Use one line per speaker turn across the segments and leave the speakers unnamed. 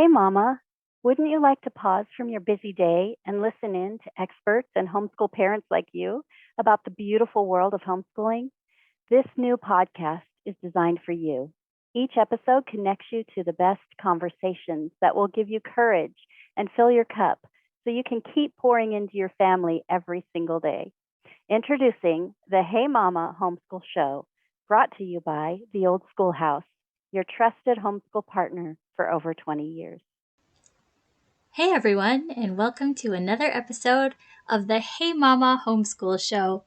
Hey, Mama. Wouldn't you like to pause from your busy day and listen in to experts and homeschool parents like you about the beautiful world of homeschooling? This new podcast is designed for you. Each episode connects you to the best conversations that will give you courage and fill your cup so you can keep pouring into your family every single day. Introducing the Hey Mama Homeschool Show, brought to you by the Old Schoolhouse, your trusted homeschool partner for over 20 years.
Hey everyone, and welcome to another episode of the Hey Mama Homeschool Show.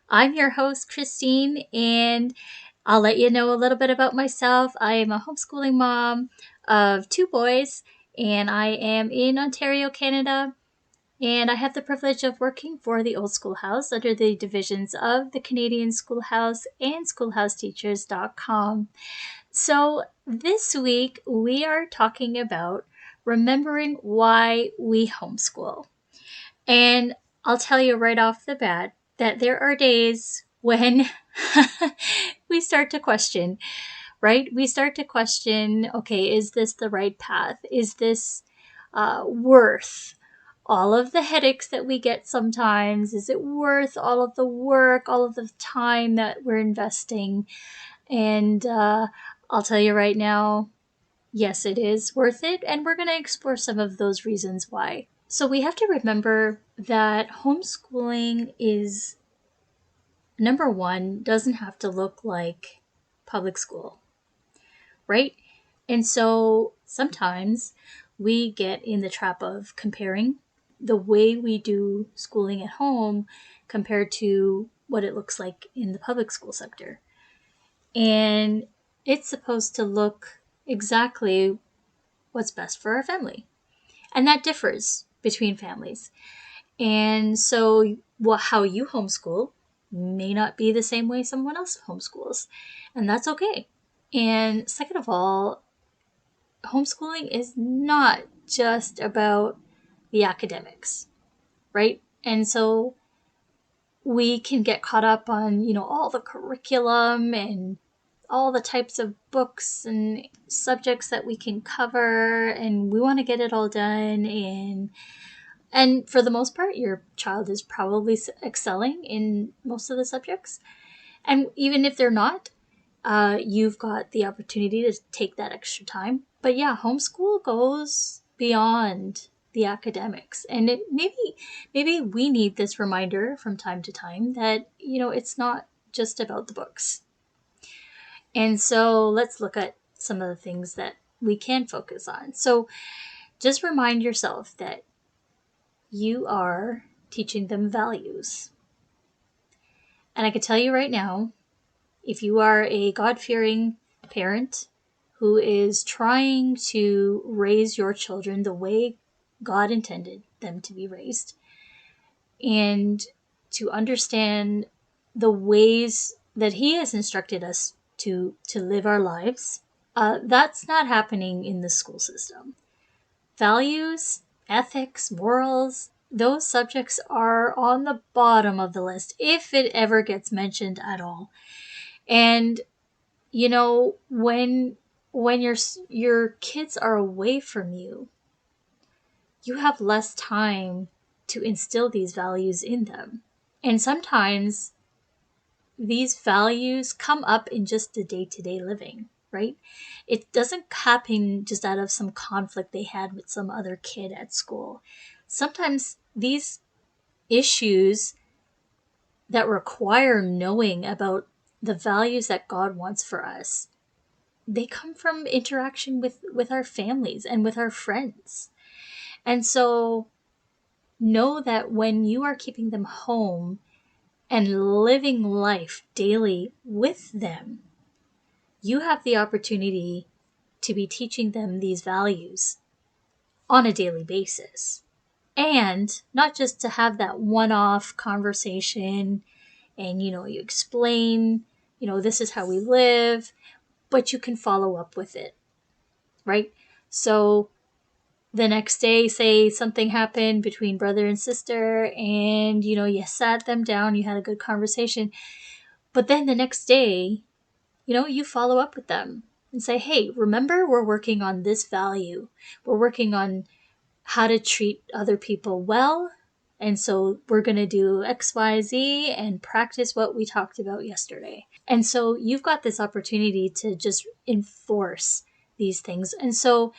I'm your host, Christine, and I'll let you know a little bit about myself. I am a homeschooling mom of two boys, and I am in Ontario, Canada. And I have the privilege of working for the Old Schoolhouse under the divisions of the Canadian Schoolhouse and schoolhouseteachers.com. So this week we are talking about remembering why we homeschool. And I'll tell you right off the bat that there are days when we start to question, right? We start to question, okay, is this the right path? Is this worth all of the headaches that we get sometimes? Is it worth all of the work, all of the time that we're investing? And I'll tell you right now, yes, it is worth it. And we're going to explore some of those reasons why. So we have to remember that homeschooling is, number one, doesn't have to look like public school, right? And so sometimes we get in the trap of comparing the way we do schooling at home compared to what it looks like in the public school sector. And it's supposed to look exactly what's best for our family. And that differs between families. And so how you homeschool may not be the same way someone else homeschools. And that's okay. And second of all, homeschooling is not just about the academics, right? And so we can get caught up on, all the curriculum and all the types of books and subjects that we can cover, and we want to get it all done. And for the most part, your child is probably excelling in most of the subjects. And even if they're not, you've got the opportunity to take that extra time. But yeah, homeschool goes beyond the academics, and maybe we need this reminder from time to time that it's not just about the books. And so let's look at some of the things that we can focus on. So just remind yourself that you are teaching them values. And I can tell you right now, if you are a God-fearing parent who is trying to raise your children the way God intended them to be raised, and to understand the ways that He has instructed us to live our lives, that's not happening in the school system. Values, ethics, morals, those subjects are on the bottom of the list, if it ever gets mentioned at all. And when your kids are away from you, you have less time to instill these values in them. And sometimes these values come up in just the day-to-day living, right? It doesn't happen just out of some conflict they had with some other kid at school. Sometimes these issues that require knowing about the values that God wants for us, they come from interaction with our families and with our friends. And so know that when you are keeping them home and living life daily with them, you have the opportunity to be teaching them these values on a daily basis. And not just to have that one-off conversation and, you explain, this is how we live, but you can follow up with it, right? So the next day, say something happened between brother and sister, and, you sat them down, you had a good conversation. But then the next day, you follow up with them and say, hey, remember, we're working on this value. We're working on how to treat other people well. And so we're going to do X, Y, Z and practice what we talked about yesterday. And so you've got this opportunity to just enforce these things. And so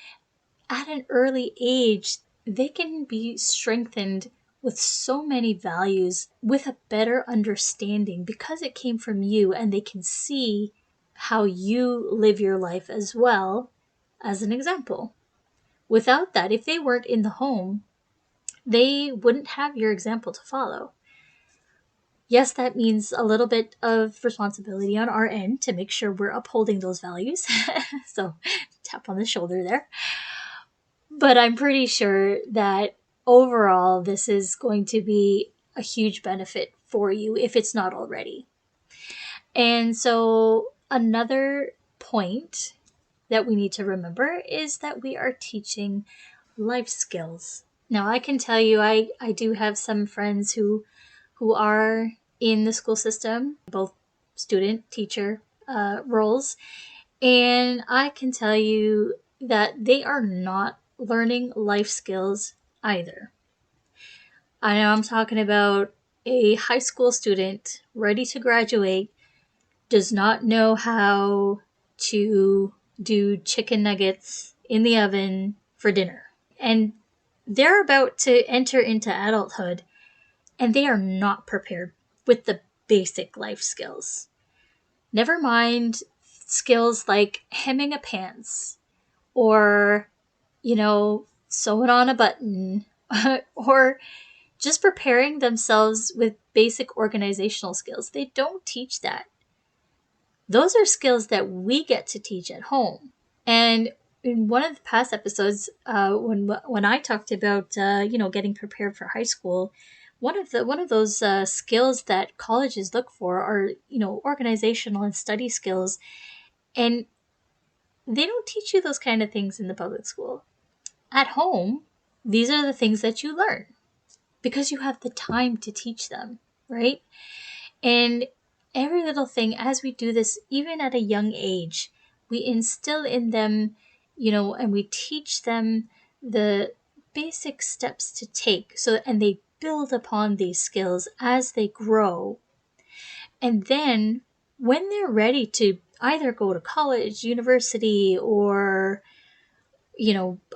at an early age, they can be strengthened with so many values with a better understanding because it came from you, and they can see how you live your life as well as an example. Without that, if they weren't in the home, they wouldn't have your example to follow. Yes, that means a little bit of responsibility on our end to make sure we're upholding those values. So tap on the shoulder there. But I'm pretty sure that overall, this is going to be a huge benefit for you if it's not already. And so another point that we need to remember is that we are teaching life skills. Now, I can tell you, I do have some friends who are in the school system, both student, teacher roles, and I can tell you that they are not learning life skills either. I know I'm talking about a high school student ready to graduate, does not know how to do chicken nuggets in the oven for dinner. And they're about to enter into adulthood, and they are not prepared with the basic life skills. Never mind skills like hemming a pants or, sewing on a button or just preparing themselves with basic organizational skills. They don't teach that. Those are skills that we get to teach at home. And in one of the past episodes, when I talked about getting prepared for high school, one of those skills that colleges look for are organizational and study skills, and they don't teach you those kind of things in the public school. At home, these are the things that you learn because you have the time to teach them, right? And every little thing, as we do this, even at a young age, we instill in them, and we teach them the basic steps to take. And they build upon these skills as they grow. And then when they're ready to either go to college, university, or,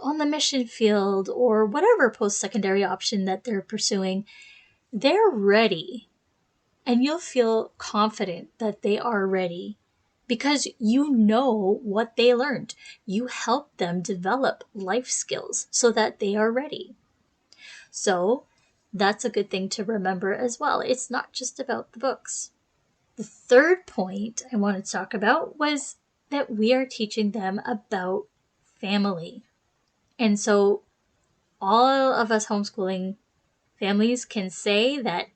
on the mission field, or whatever post-secondary option that they're pursuing, they're ready. And you'll feel confident that they are ready because you know what they learned. You help them develop life skills so that they are ready. So that's a good thing to remember as well. It's not just about the books. The third point I wanted to talk about was that we are teaching them about family. And so all of us homeschooling families can say that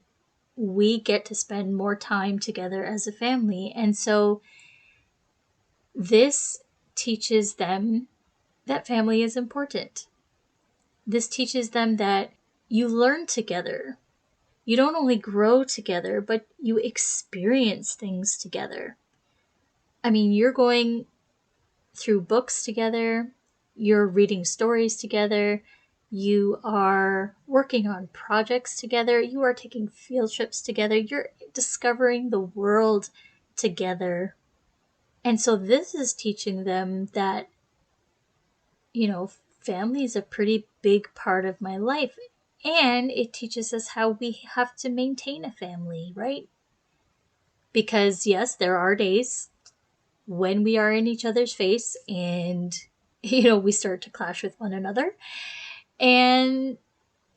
we get to spend more time together as a family. And so this teaches them that family is important. This teaches them that you learn together. You don't only grow together, but you experience things together. I mean, you're going through books together, you're reading stories together, you are working on projects together, you are taking field trips together, you're discovering the world together. And so this is teaching them that, family is a pretty big part of my life. And it teaches us how we have to maintain a family, right? Because yes, there are days when we are in each other's face and, we start to clash with one another. And,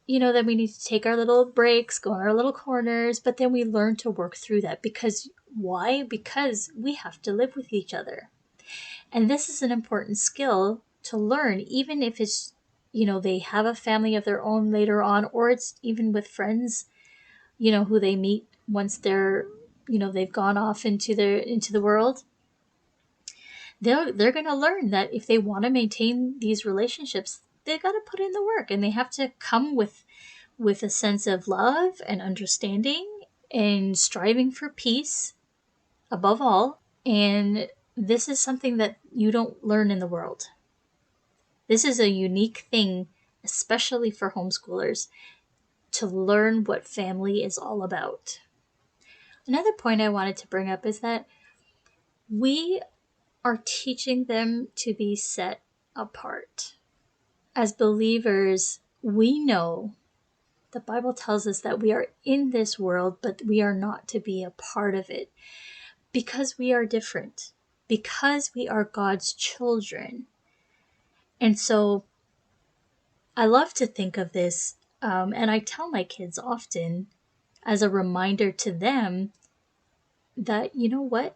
then we need to take our little breaks, go in our little corners, but then we learn to work through that. Because why? Because we have to live with each other. And this is an important skill to learn, even if it's, they have a family of their own later on, or it's even with friends, who they meet once they're, they've gone off into the world. They're going to learn that if they want to maintain these relationships, they've got to put in the work, and they have to come with a sense of love and understanding and striving for peace above all. And this is something that you don't learn in the world. This is a unique thing, especially for homeschoolers, to learn what family is all about. Another point I wanted to bring up is that we are teaching them to be set apart. As believers, we know the Bible tells us that we are in this world, but we are not to be a part of it because we are different, because we are God's children. And so I love to think of this, and I tell my kids often as a reminder to them that, you know what?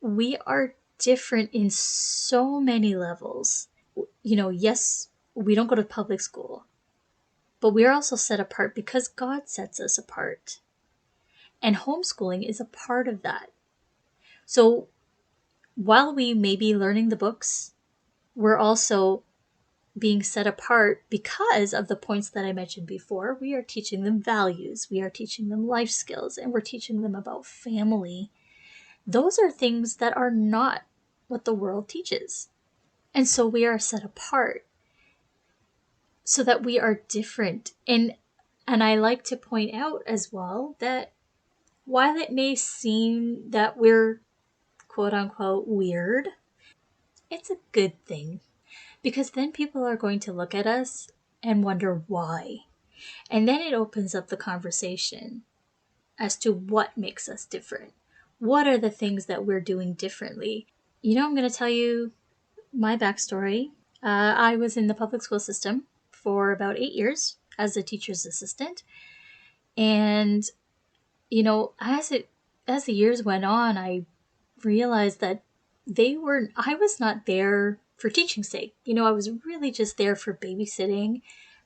We are different in so many levels. Yes, we don't go to public school, but we are also set apart because God sets us apart. And homeschooling is a part of that. So while we may be learning the books, we're also being set apart because of the points that I mentioned before. We are teaching them values, we are teaching them life skills, and we're teaching them about family. Those are things that are not what the world teaches. And so we are set apart so that we are different. And I like to point out as well that while it may seem that we're quote unquote weird, it's a good thing because then people are going to look at us and wonder why. And then it opens up the conversation as to what makes us different. What are the things that we're doing differently? I'm going to tell you my backstory. I was in the public school system for about 8 years as a teacher's assistant. And, as the years went on, I realized that I was not there for teaching's sake. I was really just there for babysitting.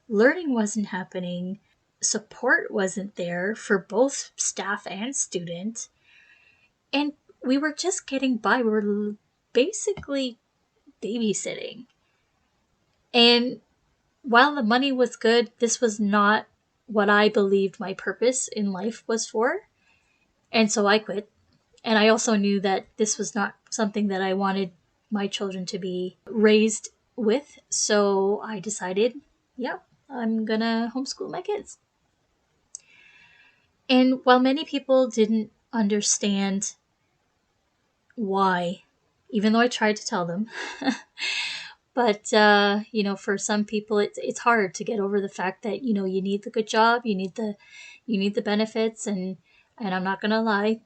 Learning wasn't happening. Support wasn't there for both staff and student. And we were just getting by. We were basically babysitting. And while the money was good, this was not what I believed my purpose in life was for. And so I quit. And I also knew that this was not something that I wanted my children to be raised with. So I decided, yeah, I'm going to homeschool my kids. And while many people didn't understand why, even though I tried to tell them, but for some people it's hard to get over the fact that you need the good job, you need the benefits, and I'm not gonna lie,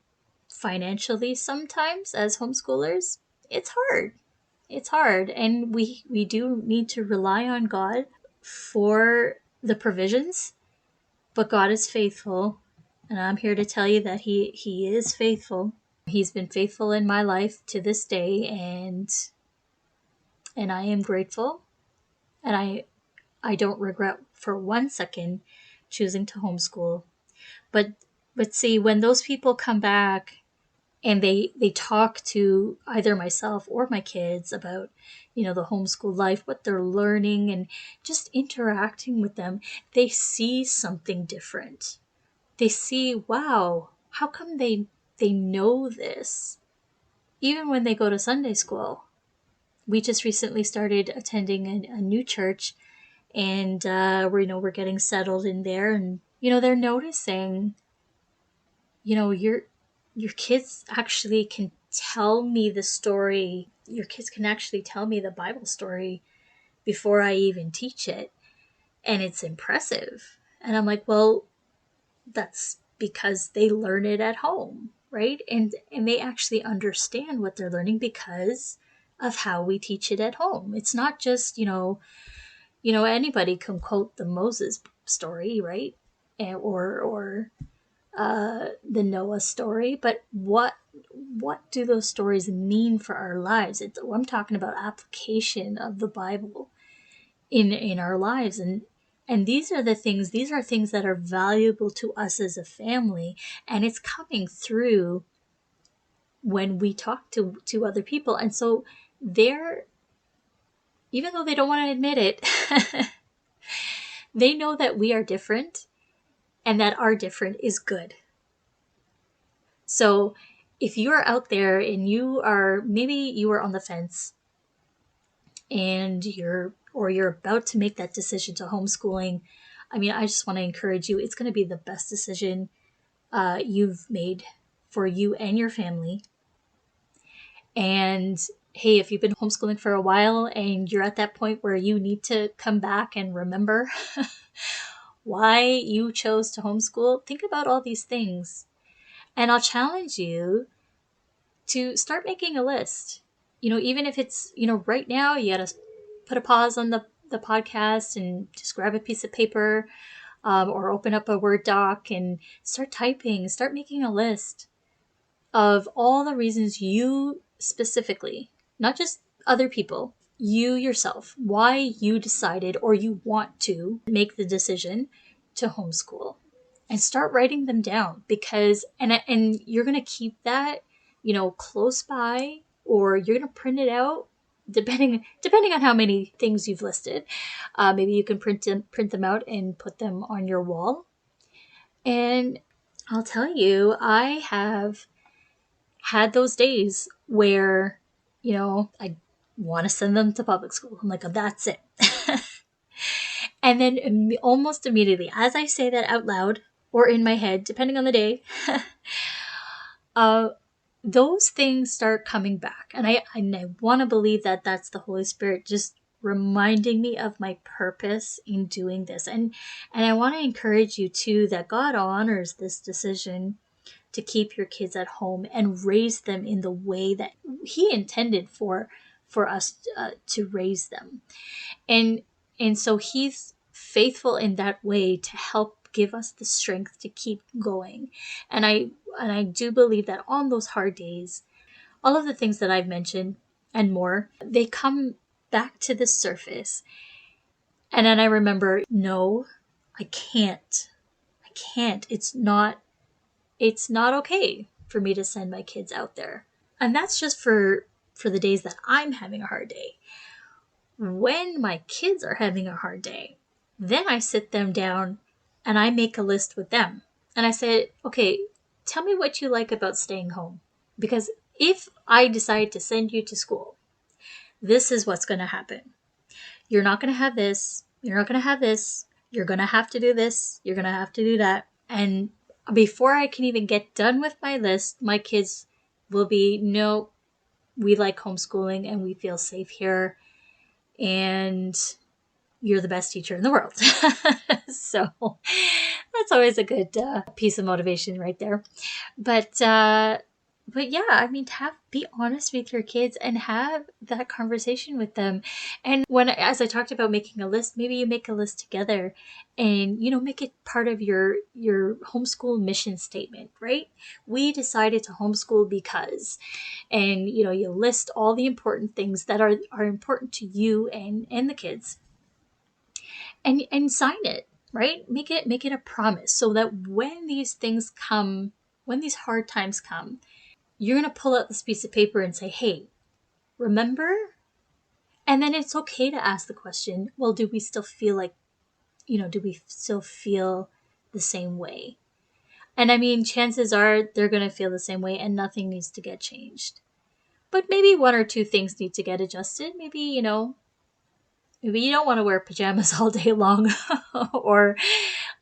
financially sometimes as homeschoolers it's hard, and we do need to rely on God for the provisions, but God is faithful, and I'm here to tell you that he is faithful. He's been faithful in my life to this day, and I am grateful, and I don't regret for 1 second choosing to homeschool. But see, when those people come back and they talk to either myself or my kids about the homeschool life, what they're learning, and just interacting with them, they see something different. They see, wow, how come they know this? Even when they go to Sunday school. We just recently started attending a new church, and we're getting settled in there, and they're noticing your kids actually can tell me the story. Your kids can actually tell me the Bible story before I even teach it, and it's impressive. And I'm like, well, that's because they learn it at home, right? And they actually understand what they're learning because of how we teach it at home. It's not just anybody can quote the Moses story, right? Or the Noah story, but what do those stories mean for our lives? I'm talking about application of the Bible in our lives, and these are things that are valuable to us as a family, and it's coming through when we talk to other people. And so they're, even though they don't want to admit it, they know that we are different and that our different is good. So if you're out there and maybe you are on the fence and you're about to make that decision to homeschooling, I mean, I just want to encourage you. It's going to be the best decision you've made for you and your family. And hey, if you've been homeschooling for a while and you're at that point where you need to come back and remember why you chose to homeschool, think about all these things. And I'll challenge you to start making a list. Even if it's, right now you got to put a pause on the podcast and just grab a piece of paper, or open up a Word doc and start typing, start making a list of all the reasons you specifically, not just other people, you yourself, why you decided or you want to make the decision to homeschool, and start writing them down, because and you're going to keep that, close by, or you're going to print it out depending on how many things you've listed. Maybe you can print them out and put them on your wall. And I'll tell you, I have had those days where, I want to send them to public school. I'm like, oh, that's it. And then almost immediately, as I say that out loud or in my head, depending on the day, those things start coming back. And I want to believe that that's the Holy Spirit just reminding me of my purpose in doing this. And I want to encourage you too, that God honors this decision to keep your kids at home and raise them in the way that He intended for us to raise them. And so He's faithful in that way to help give us the strength to keep going. And I do believe that on those hard days, all of the things that I've mentioned and more, they come back to the surface. And then I remember, no, I can't. It's not okay for me to send my kids out there. And that's just for the days that I'm having a hard day. When my kids are having a hard day, then I sit them down and I make a list with them. And I said, okay, tell me what you like about staying home. Because if I decide to send you to school, this is what's going to happen. You're not going to have this. You're not going to have this. You're going to have to do this. You're going to have to do that. And before I can even get done with my list, my kids will be, no, we like homeschooling and we feel safe here. And you're the best teacher in the world. So that's always a good piece of motivation right there. But yeah, I mean, be honest with your kids and have that conversation with them. And as I talked about making a list, maybe you make a list together and, make it part of your homeschool mission statement, right? We decided to homeschool because, and, you list all the important things that are important to you and the kids, and sign it, right? Make it a promise, so that when these hard times come, you're going to pull out this piece of paper and say, hey, remember? And then it's okay to ask the question, well, do we still feel the same way? And I mean, chances are they're going to feel the same way and nothing needs to get changed. But maybe one or two things need to get adjusted. Maybe you don't want to wear pajamas all day long, or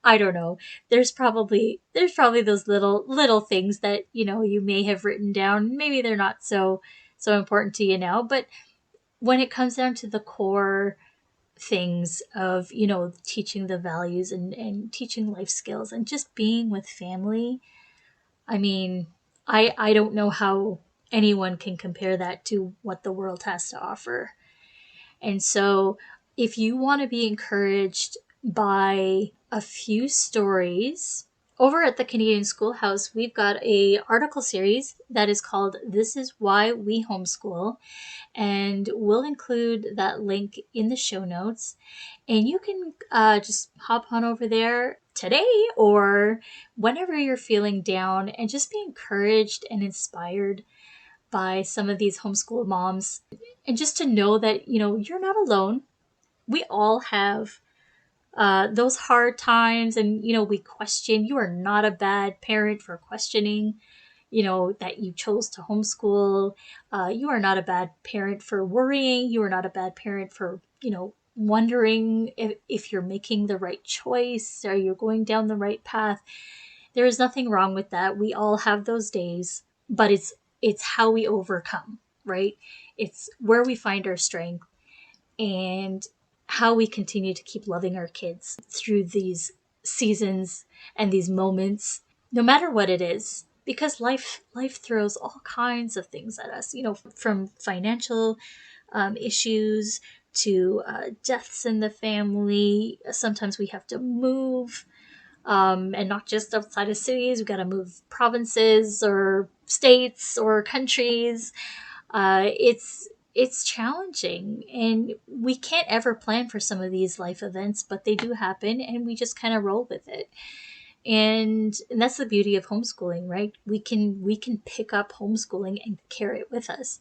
I don't know. There's probably those little things that, you may have written down. Maybe they're not so important to you now, but when it comes down to the core things of, teaching the values and teaching life skills and just being with family, I mean, I don't know how anyone can compare that to what the world has to offer. And so if you want to be encouraged by a few stories, over at the Canadian Schoolhouse, we've got a article series that is called This Is Why We Homeschool. And we'll include that link in the show notes. And you can just hop on over there today or whenever you're feeling down and just be encouraged and inspired by some of these homeschool moms. And just to know that, you're not alone. We all have those hard times, and, we question. You are not a bad parent for questioning. that you chose to homeschool. You are not a bad parent for worrying. You are not a bad parent for, wondering if you're making the right choice. Are you going down the right path? There is nothing wrong with that. We all have those days, but it's how we overcome, right? It's where we find our strength and how we continue to keep loving our kids through these seasons and these moments, no matter what it is. Because life throws all kinds of things at us, from financial issues to deaths in the family. Sometimes we have to move, and not just outside of cities. We got to move provinces or states or countries. It's challenging, and we can't ever plan for some of these life events, but they do happen, and we just kind of roll with it. And that's the beauty of homeschooling, right? We can pick up homeschooling and carry it with us.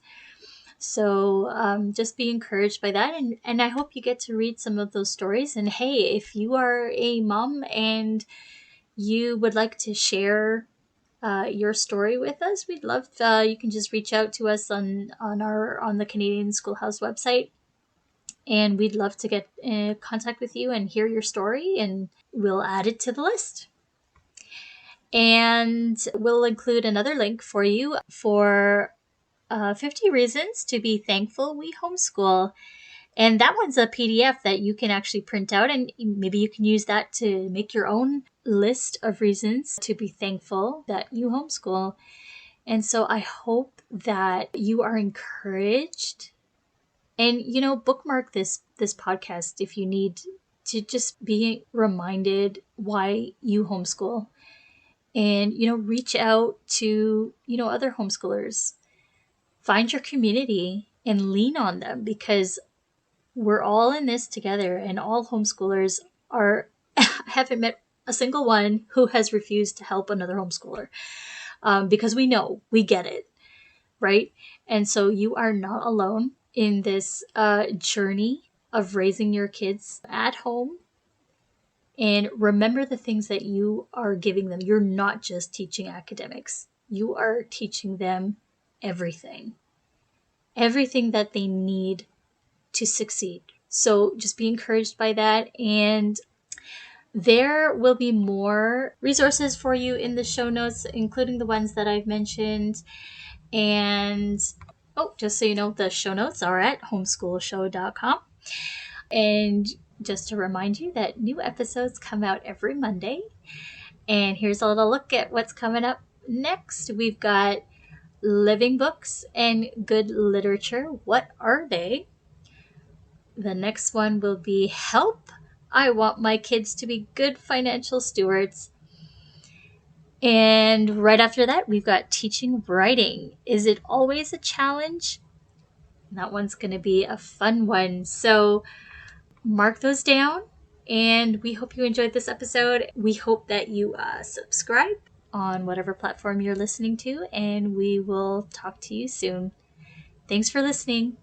So just be encouraged by that. And I hope you get to read some of those stories. And hey, if you are a mom and you would like to share your story with us, we'd love you can just reach out to us on the Canadian Schoolhouse website, and we'd love to get in contact with you and hear your story, and we'll add it to the list. And we'll include another link for you for 50 reasons to be thankful we homeschool. And that one's a PDF that you can actually print out, and maybe you can use that to make your own list of reasons to be thankful that you homeschool. And so I hope that you are encouraged, and bookmark this podcast if you need to just be reminded why you homeschool, and reach out to other homeschoolers. Find your community and lean on them, because we're all in this together, and all homeschoolers are I haven't met a single one who has refused to help another homeschooler, because we get it, right? And so you are not alone in this journey of raising your kids at home. And remember the things that you are giving them. You're not just teaching academics. You are teaching them everything that they need to succeed. So just be encouraged by that. And there will be more resources for you in the show notes, including the ones that I've mentioned. And just so you know, the show notes are at homeschoolshow.com. And just to remind you that new episodes come out every Monday. And here's a little look at what's coming up next. We've got living books and good literature. What are they? The next one will be Help! I Want My Kids to Be Good Financial Stewards. And right after that, we've got Teaching Writing. Is it always a challenge? That one's going to be a fun one. So mark those down. And we hope you enjoyed this episode. We hope that you subscribe on whatever platform you're listening to. And we will talk to you soon. Thanks for listening.